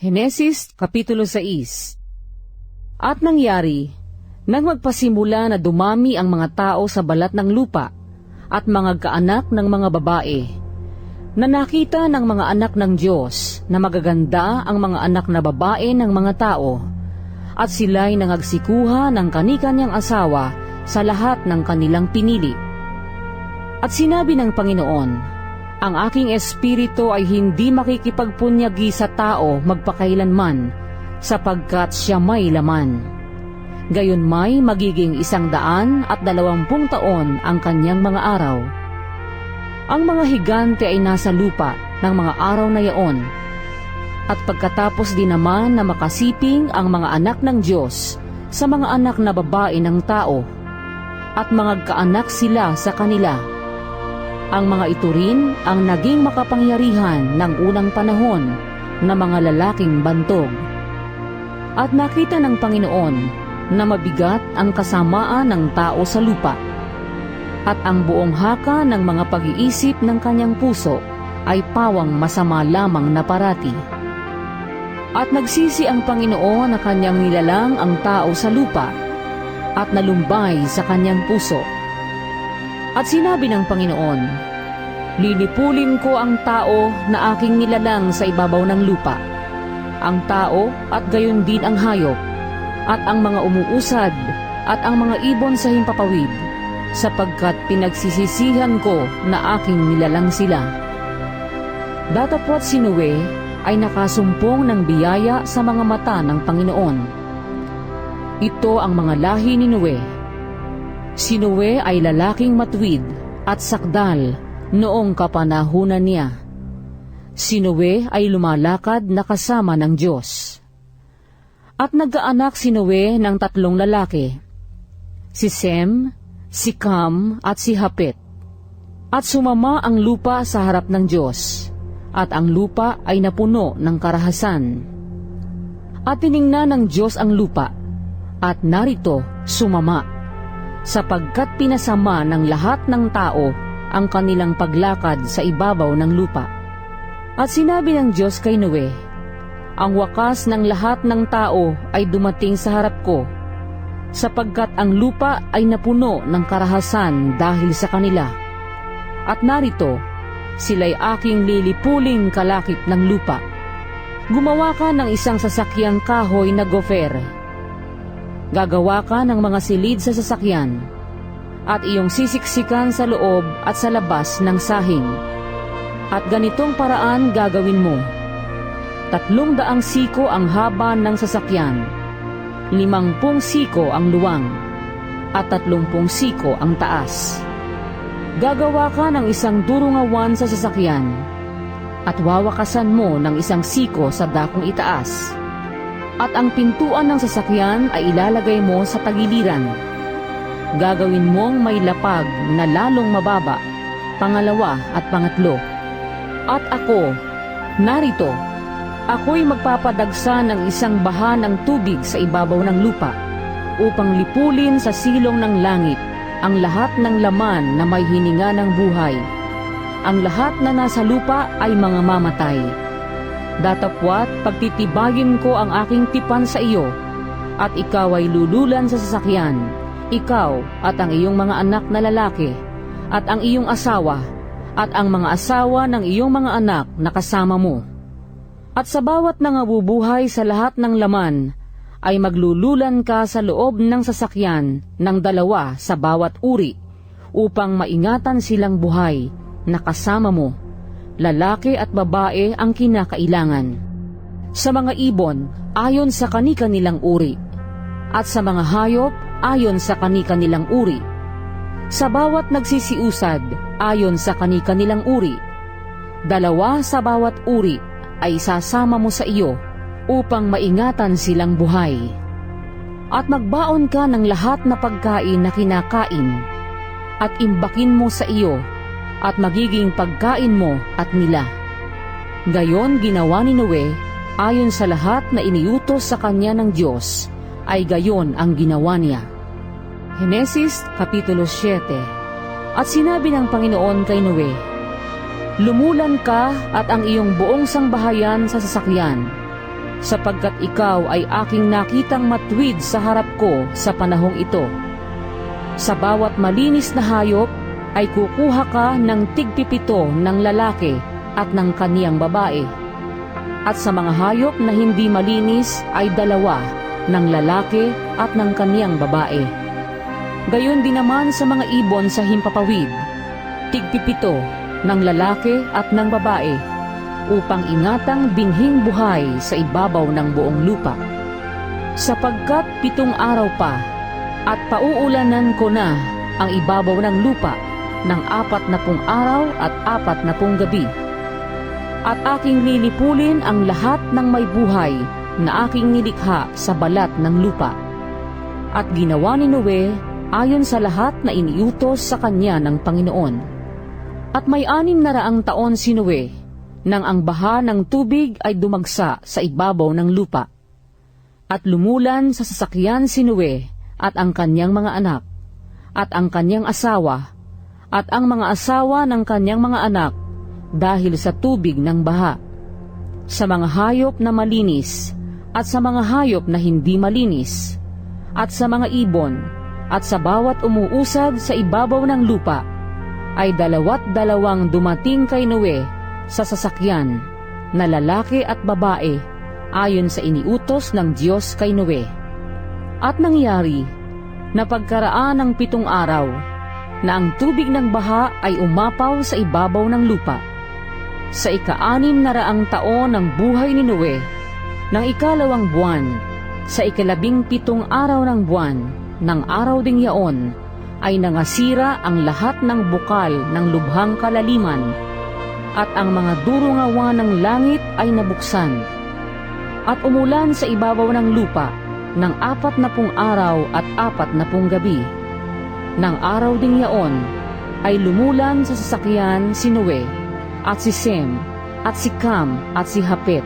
Henesis Kapitulo 6. At nangyari, nang magpasimula na dumami ang mga tao sa balat ng lupa at mga kaanak ng mga babae, na nakita ng mga anak ng Diyos na magaganda ang mga anak na babae ng mga tao, at sila'y nangagsikuha ng kani-kanyang asawa sa lahat ng kanilang pinili. At sinabi ng Panginoon, ang aking espiritu ay hindi makikipagpunyagi sa tao magpakailanman, sapagkat siya may laman. Gayon may magiging 120 taon ang kanyang mga araw. Ang mga higante ay nasa lupa ng mga araw na yaon, at pagkatapos din naman na makasiping ang mga anak ng Diyos sa mga anak na babae ng tao, at mga kaanak sila sa kanila. Ang mga ito rin ang naging makapangyarihan ng unang panahon na mga lalaking bantog. At nakita ng Panginoon na mabigat ang kasamaan ng tao sa lupa, at ang buong haka ng mga pag-iisip ng kanyang puso ay pawang masama lamang na parati. At nagsisi ang Panginoon na kanyang nilalang ang tao sa lupa, at nalumbay sa kanyang puso. At sinabi ng Panginoon, lilipulin ko ang tao na aking nilalang sa ibabaw ng lupa, ang tao at gayon din ang hayop, at ang mga umuusad, at ang mga ibon sa himpapawid, sapagkat pinagsisisihan ko na aking nilalang sila. Datapwat si Noe ay nakasumpong ng biyaya sa mga mata ng Panginoon. Ito ang mga lahi ni Noe. Si Noe ay lalaking matuwid at sakdal noong kapanahunan niya. Si Noe ay lumalakad na kasama ng Diyos. At nagkaanak si Noe ng 3 lalaki, si Sem, si Cam at si Hapet. At sumama ang lupa sa harap ng Diyos, at ang lupa ay napuno ng karahasan. At tiningnan ng Diyos ang lupa, at narito sumama, sapagkat pinasama ng lahat ng tao ang kanilang paglakad sa ibabaw ng lupa. At sinabi ng Diyos kay Noe, ang wakas ng lahat ng tao ay dumating sa harap ko, sapagkat ang lupa ay napuno ng karahasan dahil sa kanila. At narito, sila'y aking lilipuling kalakip ng lupa. Gumawa ka ng isang sasakyang kahoy na gofer. Gagawa ka ng mga silid sa sasakyan, at iyong sisiksikan sa loob at sa labas ng sahig. At ganitong paraan gagawin mo. 300 siko ang haba ng sasakyan, 50 siko ang luwang, at 30 siko ang taas. Gagawa ka ng isang durungawan sa sasakyan, at wawakasan mo ng 1 siko sa dakong itaas. At ang pintuan ng sasakyan ay ilalagay mo sa tagiliran. Gagawin mong may lapag na lalong mababa, pangalawa at pangatlo. At ako, narito, ako'y magpapadagsa ng isang baha ng tubig sa ibabaw ng lupa, upang lipulin sa silong ng langit ang lahat ng laman na may hininga ng buhay. Ang lahat na nasa lupa ay mga mamatay. Datapwat pagtitibagin ko ang aking tipan sa iyo, at ikaw ay lululan sa sasakyan, ikaw at ang iyong mga anak na lalaki, at ang iyong asawa, at ang mga asawa ng iyong mga anak na kasama mo. At sa bawat nangabubuhay sa lahat ng laman, ay maglululan ka sa loob ng sasakyan ng 2 sa bawat uri, upang maingatan silang buhay na kasama mo. Lalaki at babae ang kinakailangan. Sa mga ibon, ayon sa kani-kanilang uri, at sa mga hayop, ayon sa kani-kanilang uri. Sa bawat nagsisiusad, ayon sa kani-kanilang uri. 2 sa bawat uri ay sasama mo sa iyo, upang maingatan silang buhay. At magbaon ka ng lahat na pagkain na kinakain, at imbakin mo sa iyo, at magiging pagkain mo at nila. Gayon ginawa ni Noe, ayon sa lahat na iniutos sa kanya ng Diyos, ay gayon ang ginawa niya. Henesis Kapitulo 7. At sinabi ng Panginoon kay Noe, lumulan ka at ang iyong buong sangbahayan sa sasakyan, sapagkat ikaw ay aking nakitang matuwid sa harap ko sa panahong ito. Sa bawat malinis na hayop ay kukuha ka ng tigpipito ng lalaki at ng kaniyang babae. At sa mga hayop na hindi malinis ay 2 ng lalaki at ng kaniyang babae. Gayon din naman sa mga ibon sa himpapawid, tigpipito ng lalaki at ng babae, upang ingatang binhing buhay sa ibabaw ng buong lupa. Sapagkat 7 araw pa, at pauulanan ko na ang ibabaw ng lupa ng 40 araw at 40 gabi. At aking lilipulin ang lahat ng may buhay na aking nilikha sa balat ng lupa. At ginawa ni Noe ayon sa lahat na iniutos sa kanya ng Panginoon. At may 600 taon si Noe nang ang baha ng tubig ay dumagsa sa ibabaw ng lupa. At lumulan sa sasakyan si Noe at ang kanyang mga anak, at ang kanyang asawa, at ang mga asawa ng kanyang mga anak, dahil sa tubig ng baha. Sa mga hayop na malinis, at sa mga hayop na hindi malinis, at sa mga ibon, at sa bawat umuusad sa ibabaw ng lupa, ay 22 dumating kay Noe sa sasakyan, na lalaki at babae, ayon sa iniutos ng Diyos kay Noe. At nangyari, na pagkaraan ng 7 araw, na ang tubig ng baha ay umapaw sa ibabaw ng lupa. Sa ika-600 taon ng buhay ni Noe, ng 2 buwan, sa 17 araw ng buwan, ng araw ding yaon, ay nangasira ang lahat ng bukal ng lubhang kalaliman, at ang mga durungawan ng langit ay nabuksan. At umulan sa ibabaw ng lupa ng 40 araw at 40 gabi. Nang araw ding yaon, ay lumulan sa sasakyan si Noe, at si Sem, at si Cam, at si Hapet,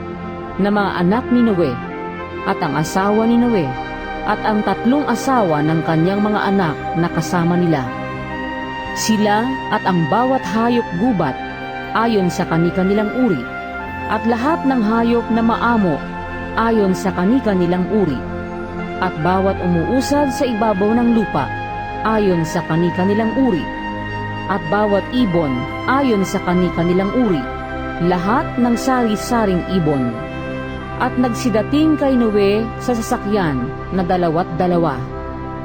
na mga anak ni Noe, at ang asawa ni Noe, at ang 3 asawa ng kanyang mga anak na kasama nila. Sila at ang bawat hayop gubat, ayon sa kani-kanilang uri, at lahat ng hayop na maamo, ayon sa kani-kanilang uri, at bawat umuusad sa ibabaw ng lupa, ayon sa kani-kanilang uri, at bawat ibon ayon sa kani-kanilang uri, lahat ng sari-saring ibon. At nagsidating kay Noe sa sasakyan na 2,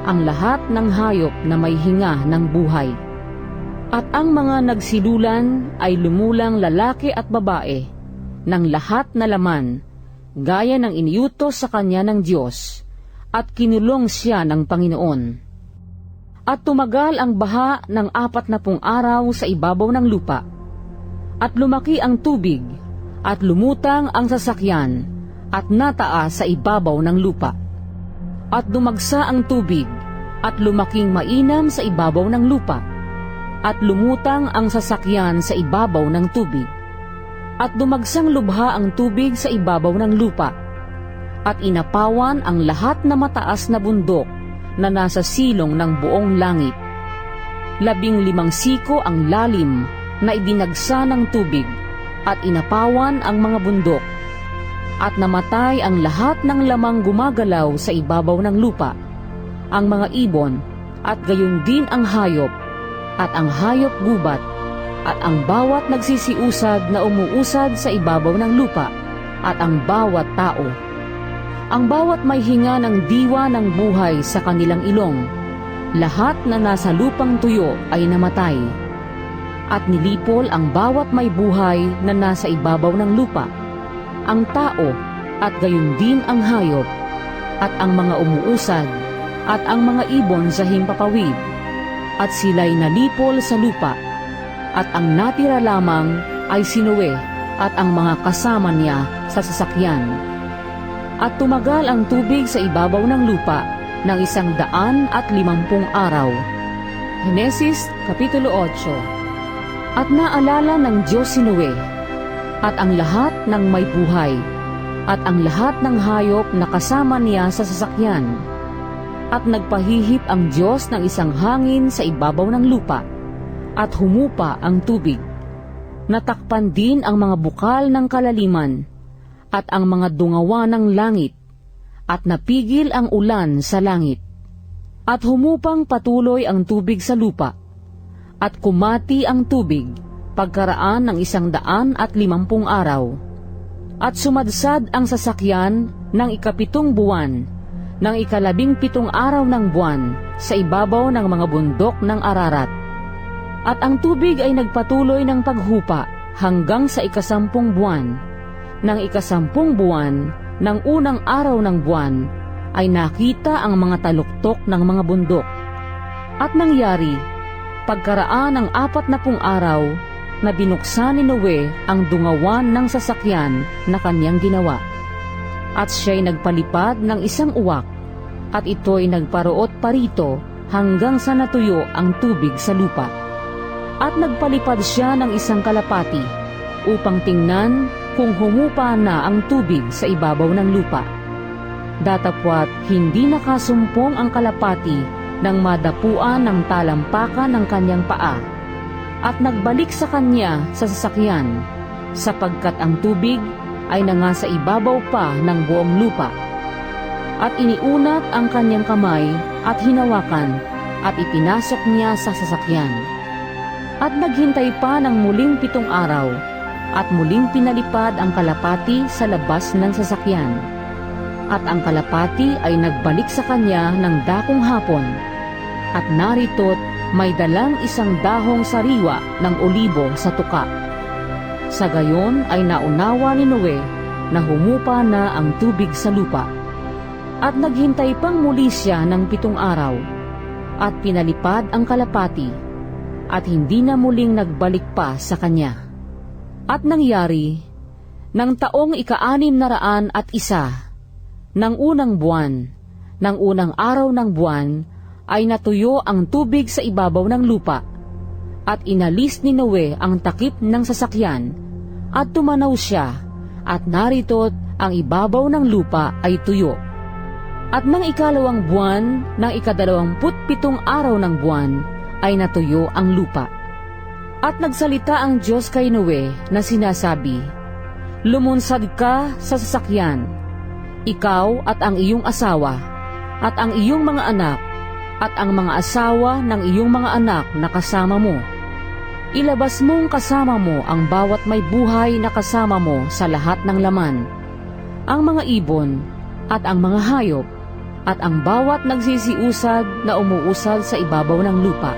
ang lahat ng hayop na may hinga ng buhay. At ang mga nagsilulan ay lumulang lalaki at babae, ng lahat na laman, gaya ng iniutos sa kanya ng Diyos, at kinulong siya ng Panginoon. At tumagal ang baha ng 40 araw sa ibabaw ng lupa. At lumaki ang tubig, at lumutang ang sasakyan, at nataas sa ibabaw ng lupa. At dumagsa ang tubig, at lumaking mainam sa ibabaw ng lupa. At lumutang ang sasakyan sa ibabaw ng tubig. At dumagsang lubha ang tubig sa ibabaw ng lupa. At inapawan ang lahat na mataas na bundok na nasa silong ng buong langit. 15 siko ang lalim na idinagsa ng tubig, at inapawan ang mga bundok. At namatay ang lahat ng lamang gumagalaw sa ibabaw ng lupa, ang mga ibon, at gayon din ang hayop, at ang hayop gubat, at ang bawat nagsisiusad na umuusad sa ibabaw ng lupa, at ang bawat tao. Ang bawat may hinga ng diwa ng buhay sa kanilang ilong, lahat na nasa lupang tuyo ay namatay. At nilipol ang bawat may buhay na nasa ibabaw ng lupa, ang tao, at gayon din ang hayop, at ang mga umuusad, at ang mga ibon sa himpapawid, at sila'y nalipol sa lupa, at ang natira lamang ay si Noe at ang mga kasama niya sa sasakyan. At tumagal ang tubig sa ibabaw ng lupa ng 150 araw. Henesis Kapitulo 8. At naalala ng Diyos si Noe, at ang lahat ng may buhay, at ang lahat ng hayop na kasama niya sa sasakyan. At nagpahihip ang Diyos ng isang hangin sa ibabaw ng lupa, at humupa ang tubig. Natakpan din ang mga bukal ng kalaliman, at ang mga dungawa ng langit, at napigil ang ulan sa langit. At humupang patuloy ang tubig sa lupa, at kumati ang tubig pagkaraan ng 150 araw. At sumadsad ang sasakyan ng 7 buwan, ng 17 araw ng buwan sa ibabaw ng mga bundok ng Ararat. At ang tubig ay nagpatuloy ng paghupa hanggang sa 10 buwan. Ng 10 buwan ng unang araw ng buwan ay nakita ang mga taluktok ng mga bundok. At nangyari, pagkaraan ng 40 araw, na binuksan ni Noe ang dungawan ng sasakyan na kanyang ginawa. At siya'y nagpalipad ng isang uwak, at ito'y nagparuot parito hanggang sa natuyo ang tubig sa lupa. At nagpalipad siya ng isang kalapati, upang tingnan kung humupa na ang tubig sa ibabaw ng lupa. Datapwat hindi nakasumpong ang kalapati nang madapuan ng talampakan ng kanyang paa, at nagbalik sa kanya sa sasakyan, sapagkat ang tubig ay nangasa ibabaw pa ng buong lupa. At iniunat ang kanyang kamay at hinawakan, at ipinasok niya sa sasakyan. At naghintay pa ng muling 7 araw, at muling pinalipad ang kalapati sa labas ng sasakyan. At ang kalapati ay nagbalik sa kanya ng dakong hapon, at narito't may dalang isang dahong sariwa ng olibo sa tuka. Sa gayon ay naunawa ni Noe na humupa na ang tubig sa lupa. At naghintay pang muli siya ng 7 araw, at pinalipad ang kalapati, at hindi na muling nagbalik pa sa kanya. At nangyari, ng taong 601 ng unang buwan, ng unang araw ng buwan, ay natuyo ang tubig sa ibabaw ng lupa, at inalis ni Noe ang takip ng sasakyan, at tumanaw siya, at narito't ang ibabaw ng lupa ay tuyo. At ng 2 buwan, ng 27 araw ng buwan, ay natuyo ang lupa. At nagsalita ang Diyos kay Noe na sinasabi, "Lumunsad ka sa sasakyan, ikaw at ang iyong asawa, at ang iyong mga anak, at ang mga asawa ng iyong mga anak na kasama mo. Ilabas mong kasama mo ang bawat may buhay na kasama mo sa lahat ng laman, ang mga ibon, at ang mga hayop, at ang bawat nagsisiusad na umuusad sa ibabaw ng lupa,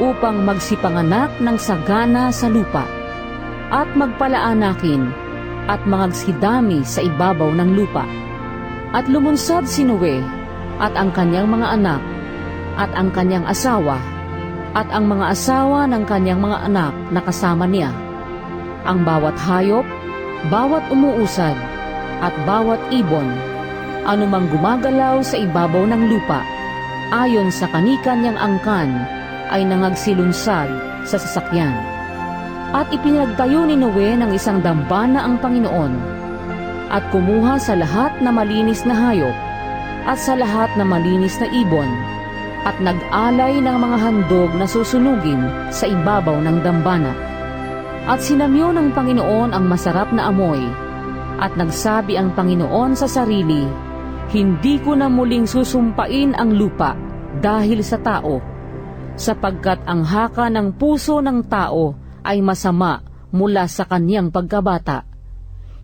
upang magsipanganak ng sagana sa lupa, at magpalaanakin, at magsidami sa ibabaw ng lupa." At lumunsad si Noe, at ang kanyang mga anak, at ang kanyang asawa, at ang mga asawa ng kanyang mga anak na kasama niya, ang bawat hayop, bawat umuusad, at bawat ibon, anumang gumagalaw sa ibabaw ng lupa, ayon sa kanikanyang angkan, ay nangagsilunsad sa sasakyan. At ipinagtayo ni Noe ng isang dambana ang Panginoon, at kumuha sa lahat na malinis na hayop, at sa lahat na malinis na ibon, at nag-alay ng mga handog na susunugin sa ibabaw ng dambana. At sinamyo ng Panginoon ang masarap na amoy, at nagsabi ang Panginoon sa sarili, "Hindi ko na muling susumpain ang lupa dahil sa tao, sapagkat ang haka ng puso ng tao ay masama mula sa kaniyang pagkabata.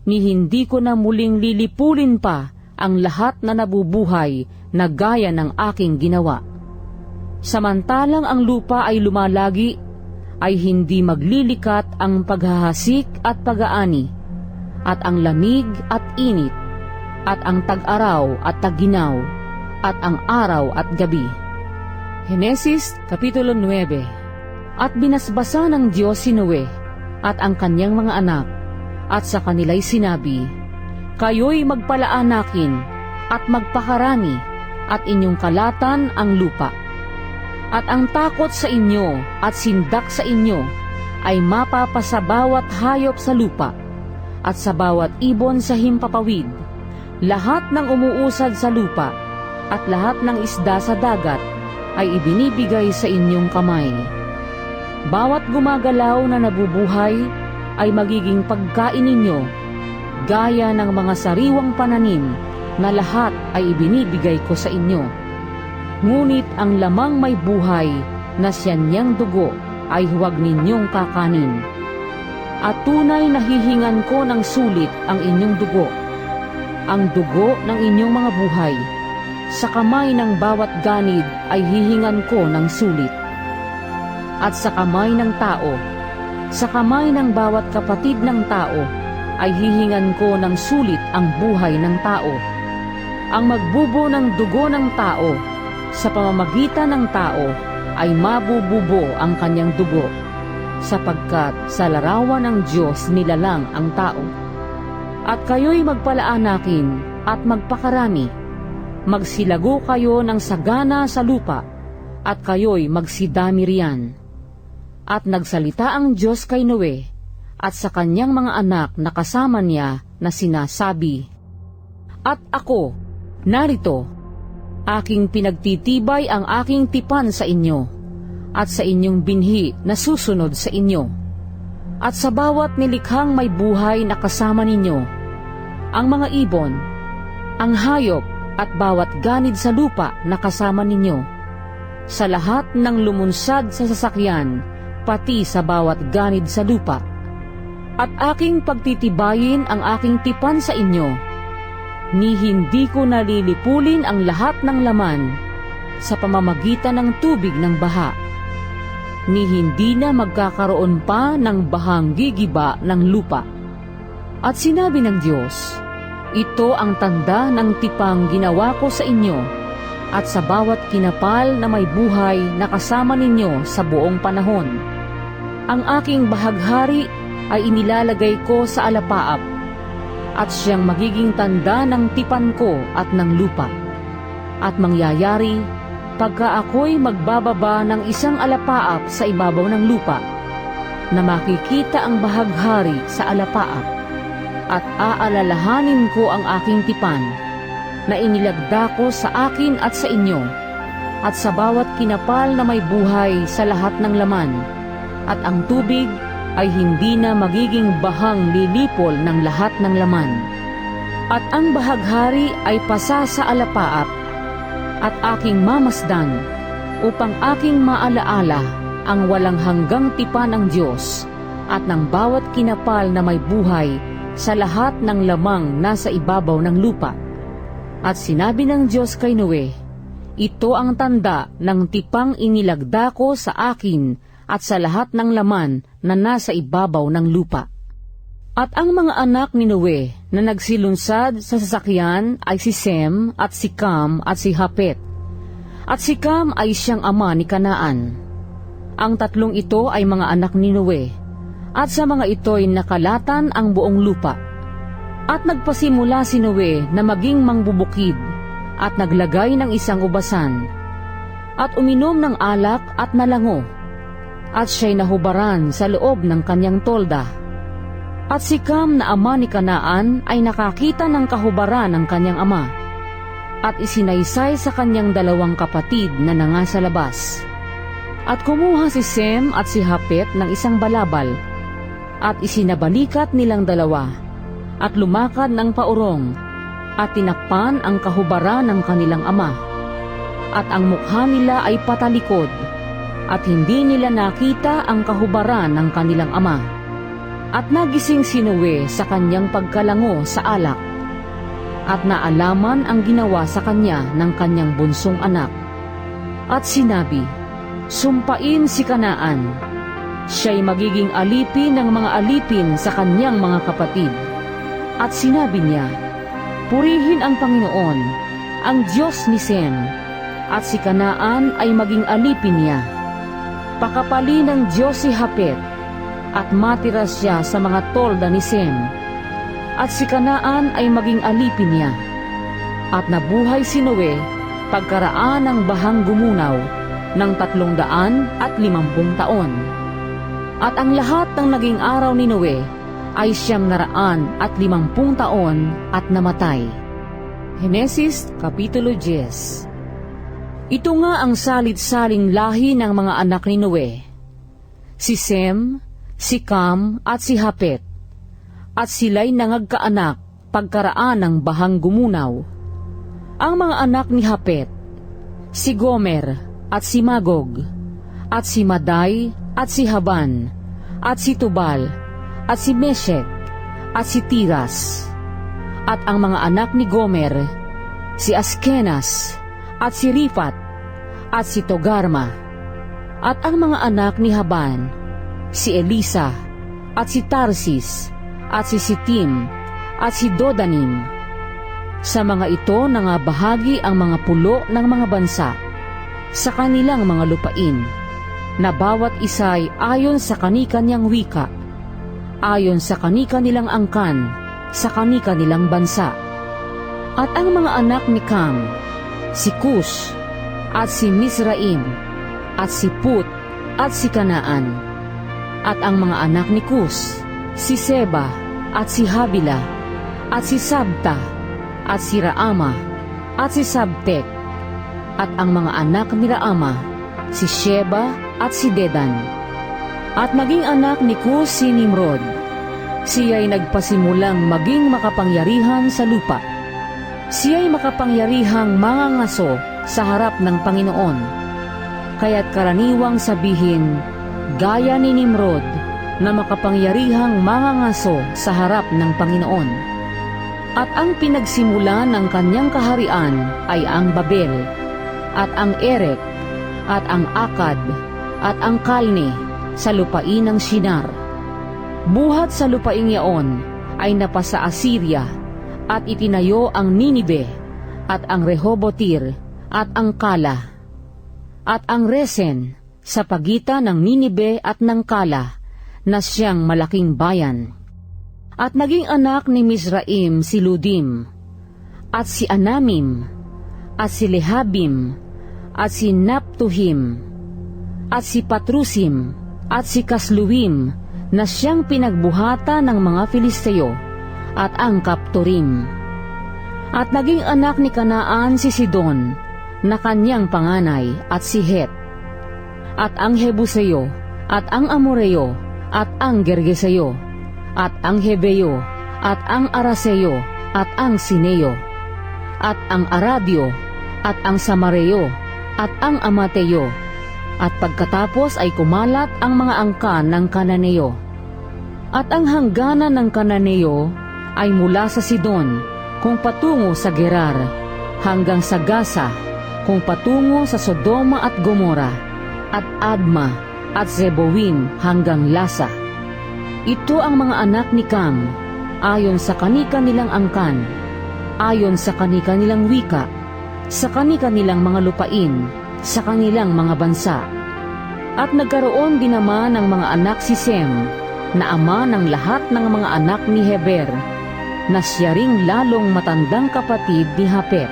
Ni hindi ko na muling lilipulin pa ang lahat na nabubuhay na gaya ng aking ginawa. Samantalang ang lupa ay lumalagi, ay hindi maglilikat ang paghahasik at pag-aani, at ang lamig at init, at ang tag-araw at tag-ginaw, at ang araw at gabi." Henesis Kapitulo 9. At binasbasa ng Diyos si Noe at ang kanyang mga anak, at sa kanila'y sinabi, "Kayo'y magpalaanakin at magpakarami, at inyong kalatan ang lupa. At ang takot sa inyo at sindak sa inyo ay mapapasa bawat hayop sa lupa, at sa bawat ibon sa himpapawid, lahat ng umuusad sa lupa, at lahat ng isda sa dagat ay ibinibigay sa inyong kamay. Bawat gumagalaw na nabubuhay ay magiging pagkain ninyo, gaya ng mga sariwang pananim na lahat ay ibinibigay ko sa inyo. Ngunit ang lamang may buhay na siyanyang dugo ay huwag ninyong kakanin. At tunay na hihingan ko ng sulit ang inyong dugo, ang dugo ng inyong mga buhay. Sa kamay ng bawat ganid ay hihingan ko ng sulit. At sa kamay ng tao, sa kamay ng bawat kapatid ng tao, ay hihingan ko ng sulit ang buhay ng tao. Ang magbubo ng dugo ng tao, sa pamamagitan ng tao, ay mabububo ang kanyang dugo, sapagkat sa larawan ng Diyos nilalang ang tao. At kayo'y magpalaanakin at magpakarami, magsilago kayo ng sagana sa lupa, at kayo'y magsidami riyan. At nagsalita ang Diyos kay Noe, at sa kanyang mga anak na kasama niya na sinasabi, At ako, narito, aking pinagtitibay ang aking tipan sa inyo, at sa inyong binhi na susunod sa inyo, at sa bawat nilikhang may buhay na kasama ninyo, ang mga ibon, ang hayop, at bawat ganid sa lupa na kasama ninyo, sa lahat ng lumunsad sa sasakyan, pati sa bawat ganid sa lupa. At aking pagtitibayin ang aking tipan sa inyo, ni hindi ko nalilipulin ang lahat ng laman sa pamamagitan ng tubig ng baha, ni hindi na magkakaroon pa ng bahang gigiba ng lupa. At sinabi ng Diyos, ito ang tanda ng tipang ginawa ko sa inyo, at sa bawat kinapal na may buhay na kasama ninyo sa buong panahon. Ang aking bahaghari ay inilalagay ko sa alapaap, at siyang magiging tanda ng tipan ko at ng lupa. At mangyayari, pagka ako'y magbababa ng isang alapaap sa ibabaw ng lupa, na makikita ang bahaghari sa alapaap, at aalalahanin ko ang aking tipan, na inilagda ko sa akin at sa inyo, at sa bawat kinapal na may buhay sa lahat ng laman, at ang tubig ay hindi na magiging bahang lilipol ng lahat ng laman. At ang bahaghari ay pasa sa alapaap, at aking mamasdan, upang aking maalaala ang walang hanggang tipan ng Diyos, at ng bawat kinapal na may buhay sa lahat ng lamang nasa ibabaw ng lupa. At sinabi ng Diyos kay Noe, ito ang tanda ng tipang inilagda ko sa akin at sa lahat ng laman na nasa ibabaw ng lupa. At ang mga anak ni Noe na nagsilunsad sa sasakyan ay si Sem at si Cam at si Hapet. At si Cam ay siyang ama ni Kanaan. Ang tatlong ito ay mga anak ni Noe, at sa mga ito'y nakalatan ang buong lupa. At nagpasimula si Noe na maging mangbubukid, at naglagay ng isang ubasan, at uminom ng alak at nalango, at siya'y nahubaran sa loob ng kanyang tolda. At si Cam na ama ni Kanaan ay nakakita ng kahubaran ng kanyang ama, at isinaysay sa kanyang dalawang kapatid na nangasa labas. At kumuha si Sem at si Hapet ng isang balabal, at isinabalikat nilang dalawa, at lumakad ng paurong, at tinakpan ang kahubaran ng kanilang ama. At ang mukha nila ay patalikod, at hindi nila nakita ang kahubaran ng kanilang ama. At nagising si Noe sa kanyang pagkalango sa alak, at naalaman ang ginawa sa kanya ng kanyang bunsong anak. At sinabi, sumpain si Kanaan, siya'y magiging alipin ng mga alipin sa kanyang mga kapatid. At sinabi niya, purihin ang Panginoon, ang Diyos ni Sem, at si Kanaan ay maging alipin niya. Pakapalin ng Diyos si Hapet, at matira siya sa mga tolda ni Sem, at si Kanaan ay maging alipin niya. At nabuhay si Noe pagkaraan ng bahang gumunaw ng 350 taon. At ang lahat ng naging araw ni Noe ay 950 taon at namatay. Henesis Kapitulo 10. Ito nga ang salit-saling lahi ng mga anak ni Noe, si Sem, si Cam at si Hapet. at sila'y nangagkaanak pagkaraan ng bahang gumunaw. Ang mga anak ni Hapet, si Gomer at si Magog, at si Maday at si Haban, at si Tubal, at si Meshek, at si Tiras. At ang mga anak ni Gomer, si Askenas, at si Rifat, at si Togarma. At ang mga anak ni Haban, si Elisa, at si Tarsis, at si Sitim, at si Dodanim. Sa mga ito nangabahagi ang mga pulo ng mga bansa sa kanilang mga lupain, na bawat isa'y ayon sa kani-kanyang wika, ayon sa kani-kanilang angkan, sa kani-kanilang bansa. At ang mga anak ni Cam, si Cush, at si Mizraim, at si Put, at si Kanaan. At ang mga anak ni Cush, si Seba, at si Havila, at si Sabta, at si Raama, at si Sabtek. At ang mga anak ni Raama, si Sheba, at si Dedan. At naging anak ni Cush si Nimrod. Siya'y nagpasimulang maging makapangyarihan sa lupa. Siya'y makapangyarihang mangangaso sa harap ng Panginoon. Kaya't karaniwang sabihin, gaya ni Nimrod, na makapangyarihang mangangaso sa harap ng Panginoon. At ang pinagsimulan ng kanyang kaharian ay ang Babel, at ang Erek, at ang Akad, at ang Kalne sa lupain ng Shinar. Buhat sa lupaing yaon ay napasa Assyria, at itinayo ang Ninibe, at ang Rehobotir, at ang Kala, at ang Resen sa pagitan ng Ninibe at ng Kala, na siyang malaking bayan. At naging anak ni Mizraim si Ludim, at si Anamim, at si Lehabim, at si Naptuhim, at si Patrusim, at si Kasluim, na siyang pinagbuhatan ng mga Filisteo, at ang Kaptorim. At naging anak ni Kanaan si Sidon, na kanyang panganay, at si Het, at ang Hebuseo, at ang Amoreo, at ang Gergeseo, at ang Hebeo, at ang Araseo, at ang Sineo, at ang Aradio, at ang Samareo, at ang Amateo. At pagkatapos ay kumalat ang mga angkan ng Kananeo. At ang hangganan ng Kananeo ay mula sa Sidon, kung patungo sa Gerar, hanggang sa Gaza, kung patungo sa Sodoma at Gomora, at Adma, at Zeboim hanggang Lasa. Ito ang mga anak ni Cam, ayon sa kani-kanilang angkan, ayon sa kani-kanilang wika, sa kani-kanilang mga lupain, sa kanilang mga bansa. At nagkaroon din naman ng mga anak si Sem, na ama ng lahat ng mga anak ni Heber, na siya ring lalong matandang kapatid ni Hapet.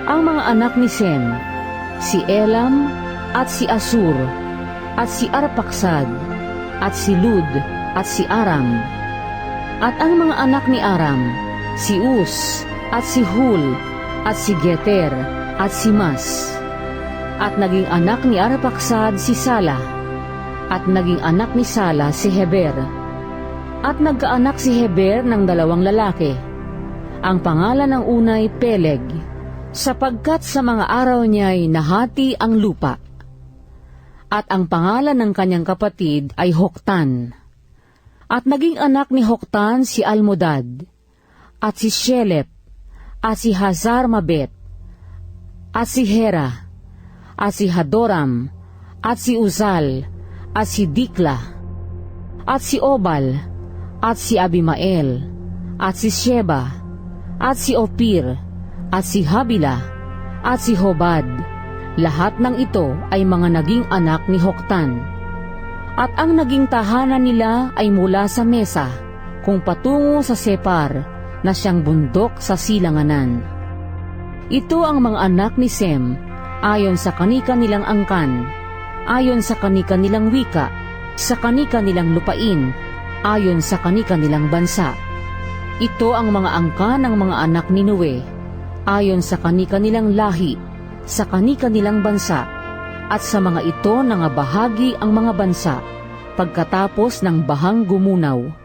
Ang mga anak ni Sem, si Elam, at si Asur, at si Arpaksad, at si Lud, at si Aram. At ang mga anak ni Aram, si Us, at si Hul, at si Geter, at si Mas. At naging anak ni Arpaksad si Sala, at naging anak ni Sala si Heber. At nagkaanak si Heber ng 2 lalaki. Ang pangalan ng unay Peleg, sapagkat sa mga araw niya'y nahati ang lupa. At ang pangalan ng kanyang kapatid ay Hoktan. At naging anak ni Hoktan si Almodad, at si Shelep, at si Hazar-Mabet, at si Hera, at si Hadoram, at si Uzal, at si Dikla, at si Obal, at si Abimael, at si Sheba, at si Opir, at si Habila, at si Hobad. Lahat ng ito ay mga naging anak ni Hoktan. At ang naging tahanan nila ay mula sa Mesa, kung patungo sa Separ, na siyang bundok sa silanganan. Ito ang mga anak ni Sem, ayon sa kani-kanilang angkan, ayon sa kani-kanilang wika, sa kani-kanilang lupain, ayon sa kani-kanilang bansa. Ito ang mga angkan ng mga anak ni Noe, ayon sa kani-kanilang lahi, sa kani-kanilang bansa, at sa mga ito nangabahagi ang mga bansa, pagkatapos ng bahang gumunaw.